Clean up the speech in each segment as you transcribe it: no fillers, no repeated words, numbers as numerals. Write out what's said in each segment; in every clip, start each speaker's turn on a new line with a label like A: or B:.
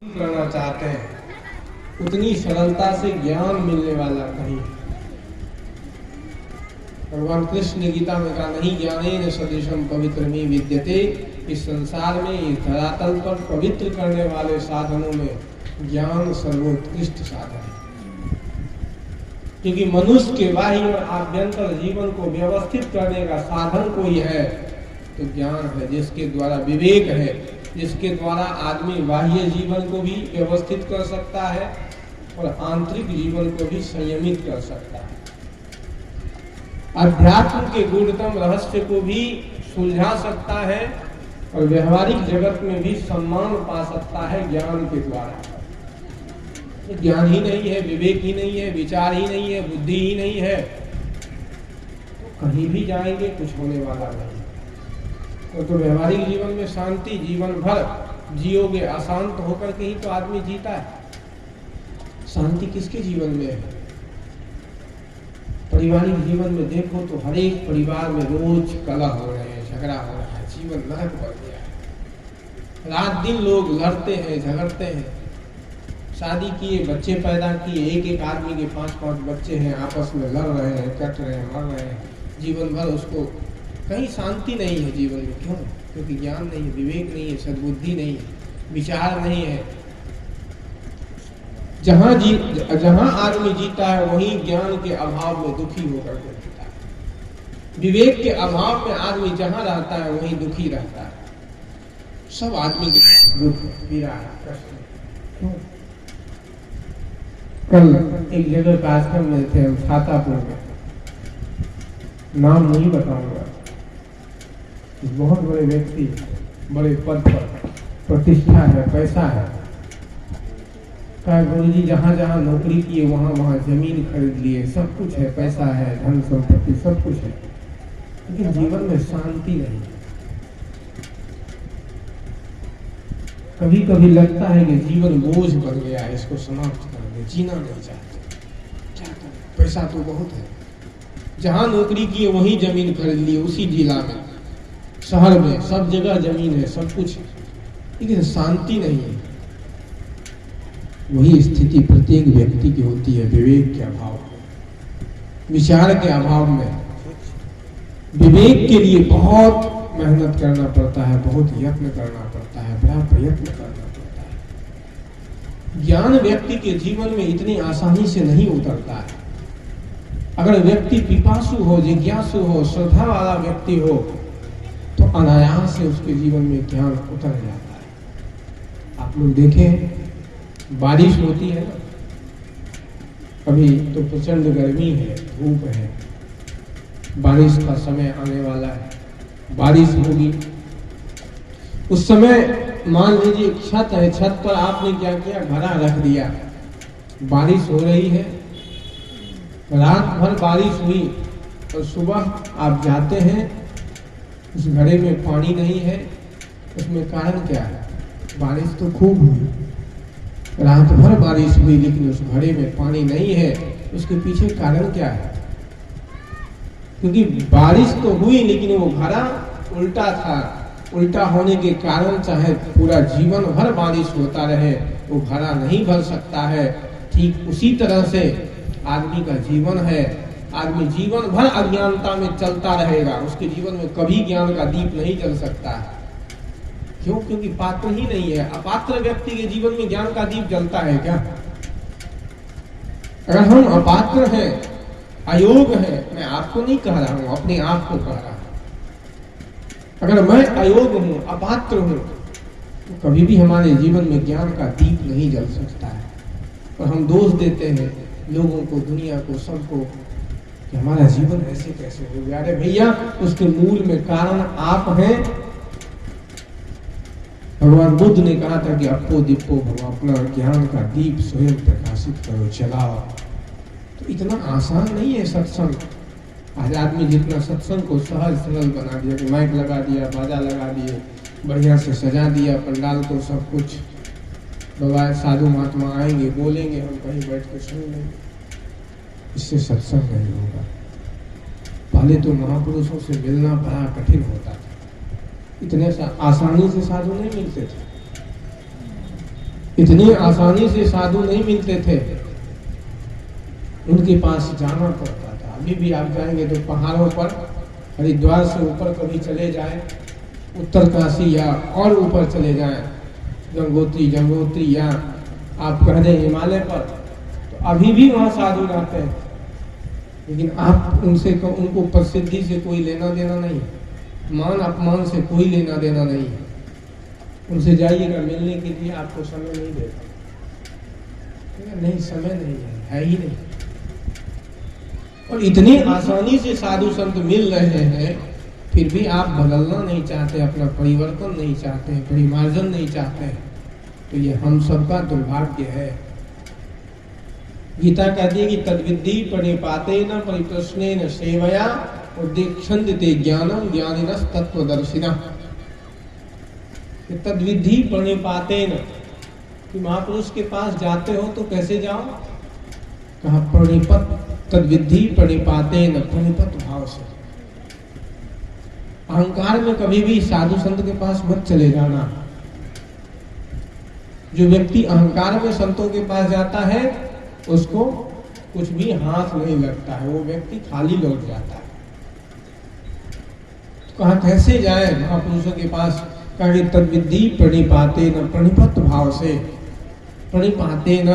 A: करना चाहते हैं उतनी सरलता से ज्ञान मिलने वाला कहीं। भगवान कृष्ण ने गीता में कहा, नहीं ज्ञानेन सदृशम पवित्रमिह विद्यते। इस संसार में, इस धरातल पर पवित्र करने वाले साधनों में ज्ञान सर्वोत्कृष्ट साधन है। क्योंकि मनुष्य के बाह्य और आभ्यंतर जीवन को व्यवस्थित करने का साधन कोई है तो ज्ञान है, जिसके द्वारा विवेक है, जिसके द्वारा आदमी बाह्य जीवन को भी व्यवस्थित कर सकता है और आंतरिक जीवन को भी संयमित कर सकता है। अध्यात्म के गूढ़तम रहस्य को भी सुलझा सकता है और व्यवहारिक जगत में भी सम्मान पा सकता है ज्ञान के द्वारा। ज्ञान ही नहीं है, विवेक ही नहीं है, विचार ही नहीं है, बुद्धि ही नहीं है तो कहीं भी जाएंगे कुछ होने वाला नहीं। तो व्यवहारिक जीवन में शांति जीवन भर जियोगे, अशांत होकर के ही तो आदमी जीता है। शांति किसके जीवन में है? पारिवारिक जीवन में देखो तो हर एक परिवार में रोज कलह हो रहे हैं, झगड़ा हो रहा है, जीवन नरक बन गया है। रात दिन लोग लड़ते हैं, झगड़ते हैं। शादी किए, बच्चे पैदा किए, एक एक आदमी के 5-5 बच्चे हैं, आपस में लड़ रहे हैं, कट रहे हैं, मर रहे हैं, जीवन भर उसको कहीं शांति नहीं है जीवन में। क्यों? क्योंकि ज्ञान नहीं है, विवेक नहीं है, सद्बुद्धि नहीं है, विचार नहीं है। जहां आदमी जीता है वहीं ज्ञान के अभाव में दुखी होकर के जीता है। विवेक के अभाव में आदमी जहां रहता है वहीं दुखी रहता है। सब आदमी दुख पीड़ा है, कष्ट है। क्यों? कल एक जगह का आश्रम में थे हम, छातापुर में, नाम नहीं बताऊंगा। बहुत बड़े व्यक्ति, बड़े पद पर, प्रतिष्ठा है, पैसा है। कहा गुरु जी जहाँ जहाँ नौकरी किए वहाँ वहाँ जमीन खरीद लिए, सब कुछ है, पैसा है, धन संपत्ति सब कुछ है, लेकिन जीवन में शांति नहीं। कभी कभी लगता है कि जीवन बोझ बन गया है, इसको समाप्त कर दे, जीना नहीं चाहते। क्या करें? पैसा तो बहुत है, जहाँ नौकरी किए वहीं जमीन खरीद लिए, उसी जिला में, शहर में, सब जगह जमीन है, सब कुछ है, लेकिन शांति नहीं है। वही स्थिति प्रत्येक व्यक्ति की होती है विवेक के अभाव, विचार के अभाव में। विवेक के लिए बहुत मेहनत करना पड़ता है, बहुत यत्न करना पड़ता है, बड़ा प्रयत्न करना पड़ता है। ज्ञान व्यक्ति के जीवन में इतनी आसानी से नहीं उतरता है। अगर व्यक्ति पिपासु हो, जिज्ञासु हो, श्रद्धा वाला व्यक्ति हो तो अनायास से उसके जीवन में ज्ञान उतर जाता है। आप लोग देखें, बारिश होती है ना, अभी तो प्रचंड गर्मी है, धूप है, बारिश का समय आने वाला है, बारिश होगी। उस समय मान लीजिए छत है, छत पर आपने क्या किया, घड़ा रख दिया, बारिश हो रही है, रात भर बारिश हुई और सुबह आप जाते हैं, उस घड़े में पानी नहीं है। उसमें कारण क्या है? बारिश तो खूब हुई, रात भर बारिश हुई, लेकिन उस घड़े में पानी नहीं है। उसके पीछे कारण क्या है? क्योंकि बारिश तो हुई लेकिन वो घड़ा उल्टा था। उल्टा होने के कारण चाहे पूरा जीवन भर बारिश होता रहे, वो घड़ा नहीं भर सकता है। ठीक उसी तरह से आदमी का जीवन है। आदमी जीवन भर अज्ञानता में चलता रहेगा, उसके जीवन में कभी ज्ञान का दीप नहीं जल सकता है। क्यों? क्योंकि पात्र ही नहीं है। अपात्र व्यक्ति के जीवन में ज्ञान का दीप जलता है क्या? अगर हम अपात्र हैं, अयोग है, मैं आपको नहीं कह रहा हूं, अपने आप को कह रहा हूं। अगर मैं अयोग हूं, अपात्र हूं, तो कभी भी हमारे जीवन में ज्ञान का दीप नहीं जल सकता है। और हम दोष देते हैं लोगों को, दुनिया को, सबको कि हमारा जीवन ऐसे कैसे हो गया। अरे भैया, उसके मूल में कारण आप हैं। भगवान बुद्ध ने कहा था कि अपो दीपो भगवान, अपना ज्ञान का दीप स्वयं प्रकाशित करो, चलाओ। तो इतना आसान नहीं है सत्संग। आज आदमी जितना सत्संग को सहज सरल बना दिया कि माइक लगा दिया, बाजा लगा दिए, बढ़िया से सजा दिया पंडाल को, सब कुछ, बाबा साधु महात्मा आएंगे, बोलेंगे, हम कहीं बैठ के सुन लेंगे। इससे सत्संग नहीं होगा। पहले तो महापुरुषों से मिलना बड़ा कठिन होता था, इतने आसानी से साधु नहीं मिलते थे। इतनी आसानी से साधु नहीं मिलते थे, उनके पास जाना पड़ता था। अभी भी आप जाएंगे तो पहाड़ों पर, हरिद्वार से ऊपर कभी चले जाएं, उत्तर काशी या और ऊपर चले जाएं, गंगोत्री या आप कह दें हिमालय पर, तो अभी भी वहाँ साधु रहते हैं। लेकिन आप उनको प्रसिद्धि से कोई लेना देना नहीं, मान अपमान से कोई लेना देना नहीं। उनसे जाइएगा मिलने के लिए, आपको समय नहीं देगा, नहीं समय नहीं है ही नहीं। और इतनी आसानी से साधु संत मिल रहे हैं, फिर भी आप बदलना नहीं चाहते, अपना परिवर्तन नहीं चाहते, परिमार्जन नहीं चाहते, तो ये हम सबका दुर्भाग्य है। गीता कहती है कि तद्विद्धि प्रणिपाते न परिप्रश्ने न सेवया उद्दीक्षन्ते ज्ञानम ज्ञानिनस् तत्वदर्शिनः। तद्विद्धि प्रणिपाते न, कि महापुरुष के पास जाते हो तो कैसे जाओ, कहा प्रणिपत, तद्विद्धि प्रणिपाते न, प्रणिपत भाव से। अहंकार में कभी भी साधु संत के पास मत चले जाना। जो व्यक्ति अहंकार में संतों के पास जाता है उसको कुछ भी हाथ नहीं लगता है, वो व्यक्ति खाली लौट जाता है। तो कहा कैसे जाए महापुरुषों के पास, कहा कि तद्विद्धि प्रणिपाते न, प्रणिपत भाव से, प्रणिपाते न,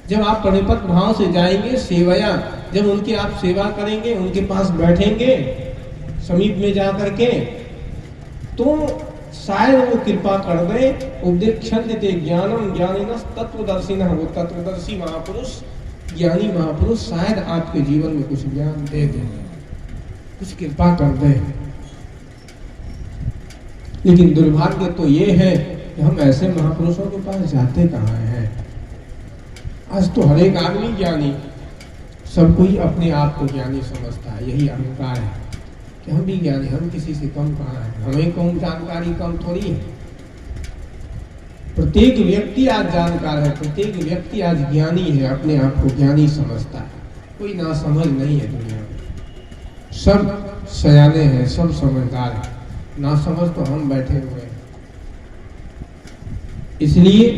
A: जब आप प्रणिपत भाव से जाएंगे, सेवया, जब उनकी आप सेवा करेंगे, उनके पास बैठेंगे समीप में जा करके, तो शायद वो कृपा कर दे। उपदेक्षन्ते ज्ञानम ज्ञानिनस् तत्वदर्शिनः, वो तत्वदर्शी महापुरुष, ज्ञानी महापुरुष शायद आपके जीवन में कुछ ज्ञान दे दे, कुछ कृपा कर दे। लेकिन दुर्भाग्य तो ये है कि हम ऐसे महापुरुषों के पास जाते कहाँ हैं। आज तो हर एक आदमी ज्ञानी, सब कोई अपने आप को ज्ञानी समझता है, यही अहंकार है कि हम भी ज्ञानी, हम किसी से कम कहाँ है, हमें कौन जानकारी कम थोड़ी है। प्रत्येक व्यक्ति आज जानकार है, प्रत्येक व्यक्ति आज ज्ञानी है, अपने आप को ज्ञानी समझता है, कोई ना समझ नहीं है दुनिया में। सब सयाने हैं, सब समझदार हैं, ना समझ तो हम बैठे हुए हैं। इसलिए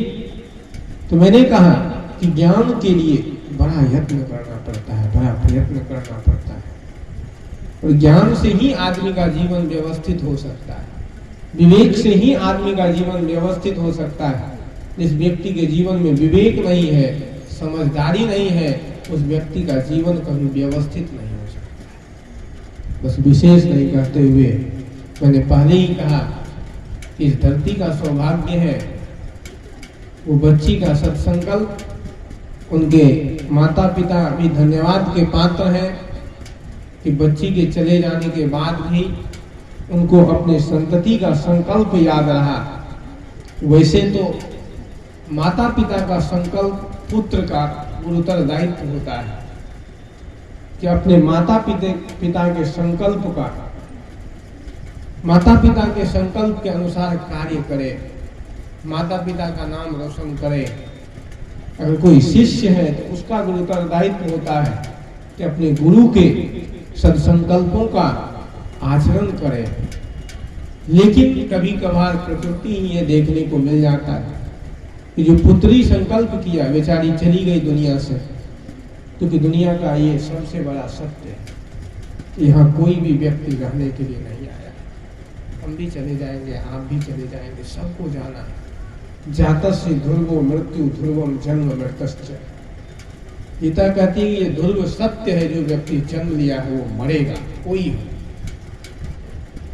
A: तो मैंने कहा कि ज्ञान के लिए बड़ा यत्न करना पड़ता है, बड़ा प्रयत्न करना पड़ता है, और ज्ञान से ही आदमी का जीवन व्यवस्थित हो सकता है, विवेक से ही आदमी का जीवन व्यवस्थित हो सकता है। जिस व्यक्ति के जीवन में विवेक नहीं है, समझदारी नहीं है, उस व्यक्ति का जीवन कभी व्यवस्थित नहीं हो सकता। बस विशेष नहीं करते हुए मैंने पहले ही कहा कि इस धरती का सौभाग्य है, वो बच्ची का सत्संकल्प, उनके माता पिता भी धन्यवाद के पात्र हैं कि बच्ची के चले जाने के बाद भी उनको अपने संतति का संकल्प याद रहा। वैसे तो माता पिता का संकल्प पुत्र का गुरुतर दायित्व होता है कि अपने माता पिता के संकल्प का, माता पिता के संकल्प के अनुसार कार्य करे, माता पिता का नाम रोशन करे। अगर कोई शिष्य है तो उसका गुरुतर दायित्व होता है कि अपने गुरु के सत्संकल्पों का आचरण करे। लेकिन कभी कभार प्रकृति ही ये देखने को मिल जाता है कि जो पुत्री संकल्प किया, बेचारी चली गई दुनिया से, क्योंकि दुनिया का ये सबसे बड़ा सत्य है, यहाँ कोई भी व्यक्ति रहने के लिए नहीं आया। हम भी चले जाएंगे, आप भी चले जाएंगे, सबको जाना है। जातस्य ध्रुवो मृत्यु ध्रुवम जन्म मृतश्च। गीता कहती है ये ध्रुव सत्य है, जो व्यक्ति जन्म लिया है वो मरेगा, कोई हो,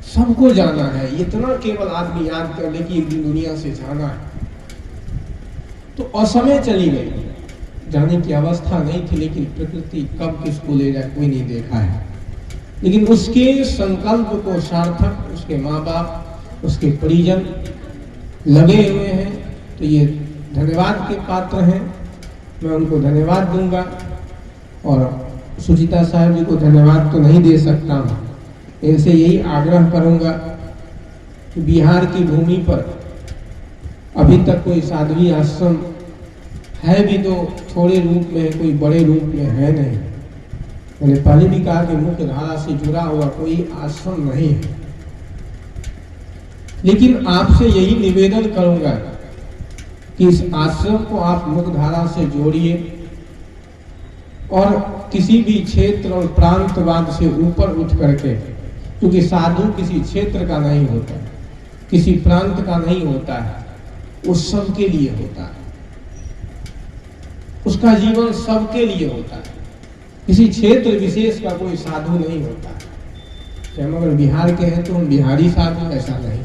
A: सबको जाना है। इतना केवल आदमी याद कर ले कि एक दिन दुनिया से जाना है। तो असमय चली गई, जाने की अवस्था नहीं थी, लेकिन प्रकृति कब किसको ले जाए कोई नहीं देखा है। लेकिन उसके संकल्प को सार्थक उसके माँ बाप, उसके परिजन लगे हुए हैं, तो ये धन्यवाद के पात्र हैं। मैं उनको धन्यवाद दूंगा, और सुचिता साहब जी को धन्यवाद तो नहीं दे सकता हूँ, इनसे यही आग्रह करूंगा कि बिहार की भूमि पर अभी तक कोई साध्वी आश्रम है भी तो थोड़े रूप में है, कोई बड़े रूप में है नहीं। मैंने पहले भी कहा कि मुख्य धारा से जुड़ा हुआ कोई आश्रम नहीं है। लेकिन आपसे यही निवेदन करूंगा कि इस आश्रम को आप मुख्यधारा से जोड़िए और किसी भी क्षेत्र और प्रांतवाद से ऊपर उठ करके, क्योंकि साधु किसी क्षेत्र का नहीं होता, किसी प्रांत का नहीं होता है, वो सबके लिए होता है, उसका जीवन सबके लिए होता है, किसी क्षेत्र विशेष का कोई साधु नहीं होता है। कि हम अगर बिहार के हैं तो हम बिहारी साधु, ऐसा नहीं।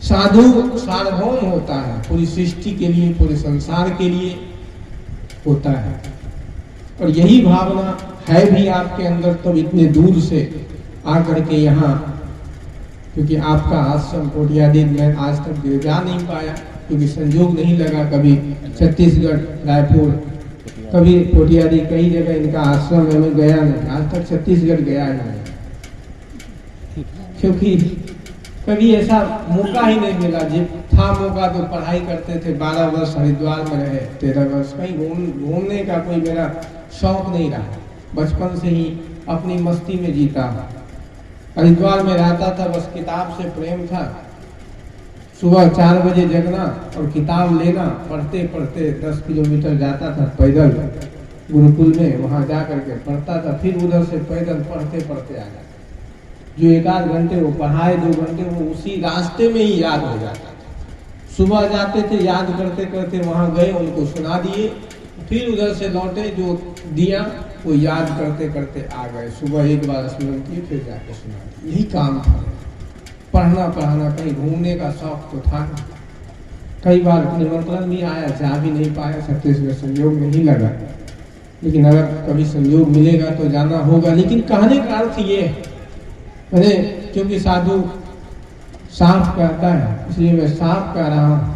A: साधु सार्वभौम होता है, पूरी सृष्टि के लिए, पूरे संसार के लिए होता है। और यही भावना है भी आपके अंदर, तब इतने दूर से आकर के यहाँ, क्योंकि आपका आश्रम कोटियादीन में आज तक जा नहीं पाया, क्योंकि संयोग नहीं लगा। कभी छत्तीसगढ़, रायपुर, कभी कोटियादी, कई जगह इनका आश्रम है, मैं गया नहीं, आज तक छत्तीसगढ़ गया नहीं, क्योंकि कभी ऐसा मौका ही नहीं मिला। जब था मौका तो पढ़ाई करते थे, 12 वर्ष हरिद्वार में रहे, 13 वर्ष, कहीं घूमने का कोई मेरा शौक नहीं रहा, बचपन से ही अपनी मस्ती में जीता। हरिद्वार में रहता था, बस किताब से प्रेम था। सुबह 4 बजे जगना और किताब लेना, पढ़ते पढ़ते 10 किलोमीटर जाता था पैदल गुरुकुल में, वहां जा करके पढ़ता था, फिर उधर से पैदल पढ़ते पढ़ते आ जाता। जो 1-8 घंटे वो पढ़ाए, 2 घंटे वो उसी रास्ते में ही याद हो जाता था। सुबह जाते थे, याद करते करते वहां गए, उनको सुना दिए, फिर उधर से लौटे, जो दिया वो याद करते करते आ गए। सुबह एक बार स्मरण किए, फिर जाके सुना दिए। यही काम था, पढ़ना पढ़ाना। कहीं घूमने का शौक तो था। कई बार निमंत्रण भी आया, जा भी नहीं पाया, छत्तीसगढ़ संयोग नहीं लगा, लेकिन अगर कभी संयोग मिलेगा तो जाना होगा। लेकिन कहने का अर्थ ये है, क्योंकि साधु साफ कहता है, इसलिए मैं साफ कह रहा हूं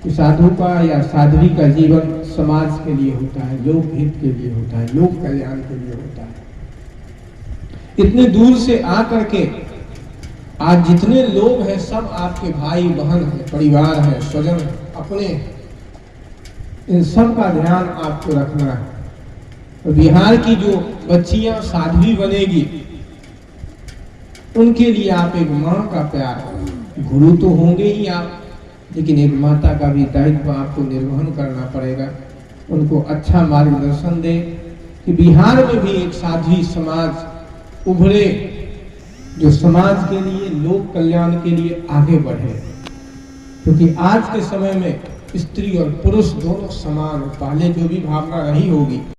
A: कि साधु का या साध्वी का जीवन समाज के लिए होता है, लोक हित के लिए होता है, लोक कल्याण के लिए होता है। इतने दूर से आकर के आज जितने लोग हैं सब आपके भाई बहन हैं, परिवार है, स्वजन है, अपने, इन सब का ध्यान आपको रखना है। और बिहार की जो बच्चियां साध्वी बनेगी, उनके लिए आप एक माँ का प्यार, गुरु तो होंगे ही आप, लेकिन एक माता का भी दायित्व आपको निर्वहन करना पड़ेगा। उनको अच्छा मार्गदर्शन दे कि बिहार में भी एक साध्वी समाज उभरे, जो समाज के लिए, लोक कल्याण के लिए आगे बढ़े। क्योंकि आज के समय में स्त्री और पुरुष दोनों समान, पहले जो भी भावना रही होगी